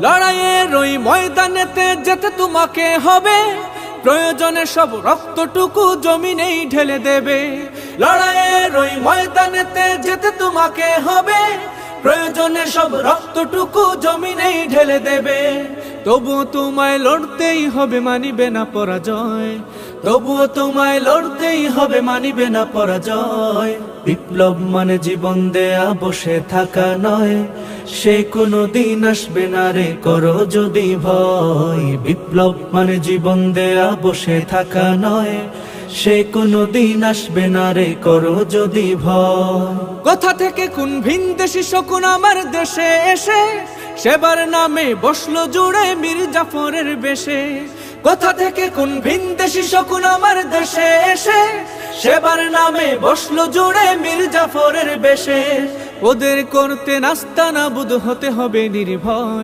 লড়াইয়ের ওই ময়দানেতে যেতে তোমাকে হবে, প্রয়োজনে সব রক্তটুকু জমিনেই ঢেলে দেবে। লড়াইয়ের ওই ময়দানেতে যেতে তোমাকে হবে, প্রয়োজনে সব রক্তটুকু জমিনেই ঢেলে দেবে। তবুও তোমায় লড়তেই হবে, মানিবে না পরাজয়। তবুও তোমায় লড়তেই হবে, মানিবে না পরাজয়। বিপ্লব মানে জীবন দেয়া বসে থাকা নয়, সে কোনো দিন আসবে না রে করো যদি ভয়। বিপ্লব মানে জীবন দেয়া বসে থাকা নয়, সে কোনো দিন আসবে না রে করো যদি ভয়। কোথা থেকে কোন ভিনদেশী শকুন আমার দেশে এসে সেবার নামে বসলো জুড়ে মীর জাফরের বেশে। কোথা থেকে কোন ভিনদেশী শকুন আমার দেশে এসে সেবার নামে বসলো জুড়ে মীর জাফরের বেশে। ওদের করতে নাস্তানাবুদ হতে হবে নির্ভয়।